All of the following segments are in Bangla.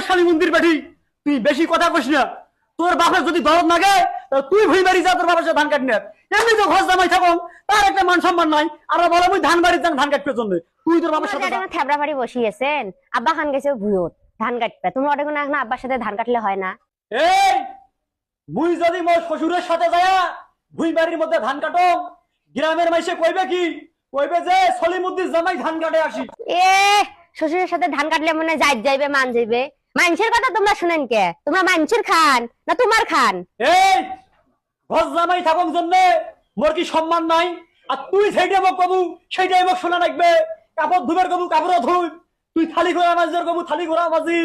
মশালি মন্দির বেটি, তুই বেশি কথা কইস না। তোর বাপের যদি দরদ লাগে তুই ভুই বাড়ি যা, তোর বাবার সাথে ধান কাটনি। এমনি তো ঘর জামাই থাকো, তার একটা মান সম্মান নাই, আর বলে মুই ধান বাড়ি যান ধান কাটতে জন্য। তুই তোর বাবার সাথে থেবড়া বাড়ি বসিয়েছেন, আব্বা খান গেছে ভুয়ত ধান কাটবে, তোমরা ওটা না আব্বার সাথে ধান কাটলে হয় না? এই মুই যদি মোর শ্বশুরের সাথে যায়া ভুই বাড়ির মধ্যে ধান কাটো, গ্রামের মাইসে কইবে কি? কইবে যে সলিমুদ্দিন জামাই ধান কাটে আসি। এ শ্বশুরের সাথে ধান কাটলে মনে যাই যাইবে, মান যাইবে। মানুষের কথা তোমরা শুনেন কে? তোমরা মানুষের খান না তোমার খান? এই ঘর জামাই থাকুক জন্য মোর কি সম্মান নাই? আর তুই সেইটাই মোক কবু সেইটাই মোক শোনা লাগবে। কাপড় ধুবের কবু কাপড় ধুই, তুই থালি ঘোরা মাঝের কবু থালি ঘোরা মাঝি।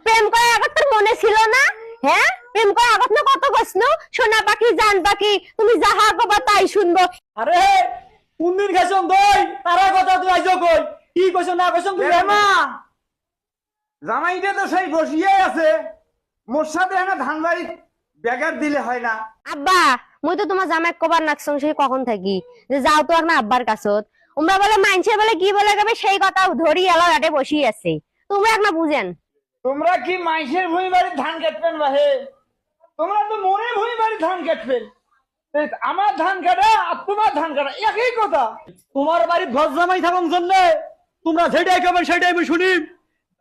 প্রেম করার আগত তোর মনে ছিল না? হ্যাঁ, প্রেম করার আগত না কত কইছলু, সোনা পাখি জান পাখি তুমি যাহা কবা তাই শুনবো। আরে কোনদিন গেছন দই তারা কথা তুই আইজো কই? কি কইছ না কইছ তুই? মা জামাইটা তো সেই বসিয়ে আছে, মোর সাথে এনে ধান বাড়ি ব্যাগার দিলে হয় না? আব্বা মুই তো তোমার জামাই কবার নাকছং সেই কখন থাকি যে যাও তো আর না আব্বার কাছত। তোমরা বলে মানুষের বলে কি বলে যাবে সেই কথা ধরি এলো আটে বসি আছে, তোমরা এক না বুঝেন। তোমরা কি মাইসের ভুঁই বাড়ি ধান কাটবেন বাহে? তোমরা তো মনে ভুঁই বাড়ি ধান কাটবেন। আমার ধান কাটা আর তোমার ধান কাটা একই কথা। তোমার বাড়ি ঘর জামাই থাকুক জন্য তোমরা যেটাই কবেন সেটাই আমি শুনি।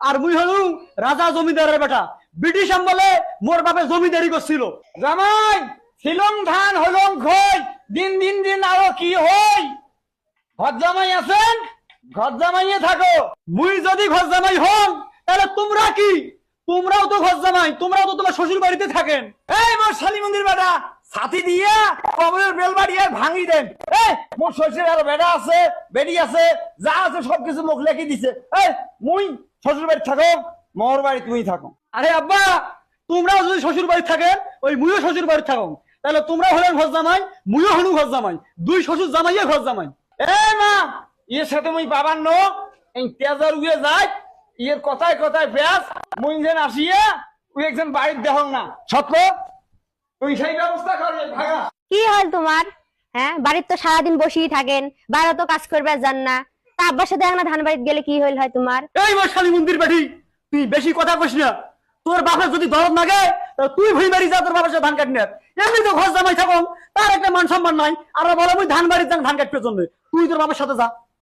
আর মুই হলু রাজা জমিদারের বেটা, ব্রিটিশ আমলে মোর বাপে জমিদারি করছিল। জামাই ছিলং ধান হলং খই, দিন দিন দিন আরো কি হই। ঘর জামাই আছেন, ঘর জামাইয়ে থাকো। মুই যদি ঘর জামাই হন তাহলে তোমরা কি? তোমরাও তো ঘর জামাই, তোমরাও তো তোমার শ্বশুর বাড়িতে থাকেন। এই মোর শালি মন্দির বেটা ছাতি দিয়ে কবরের বেল বাড়ি আর ভাঙি দেন। এই মোর শ্বশুর আর বেটা আছে, বেডি আছে, যা আছে সবকিছু মুখ লেখি দিছে। এই মুই শ্বশুর বাড়ি থাকো, মোর বাড়ি তুমি থাকো। আরে আব্বা, তোমরাও যদি শ্বশুর বাড়ি থাকেন ওই মুইও শ্বশুর বাড়ি থাকো, তাহলে তোমরা হলেন ঘর জামাই, মুইও হলু ঘর জামাই, দুই শ্বশুর জামাইয়ে ঘর জামাই। এই মা ইয়ের সাথে মুই বাবার নো এই তেজার উয়ে যায়, ইয়ের কথায় কথায় পেঁয়াজ মুই যেন আসিয়া তুই একজন বাড়ির দেহং না সত্য, তুই সেই ব্যবস্থা করবে ভাগা। কি হল তোমার? হ্যাঁ, বাড়ির তো সারাদিন বসেই থাকেন, বাইরে তো কাজ করবে যান না, তা আব্বার সাথে এক না ধান বাড়িতে গেলে কি হইল হয় তোমার? এই মশালি মন্দির বেটি, তুই বেশি কথা কইস না। তোর বাপের যদি দরদ লাগে তুই ভুই বাড়ি যা, তোর বাবার সাথে ধান কাটনি। এমনি তো ঘর জামাই থাকো, তার একটা মান সম্মান নাই, আর বলে মুই ধান বাড়ি যান ধান কাটতে জন্য। তুই তোর বাবার সাথে যা।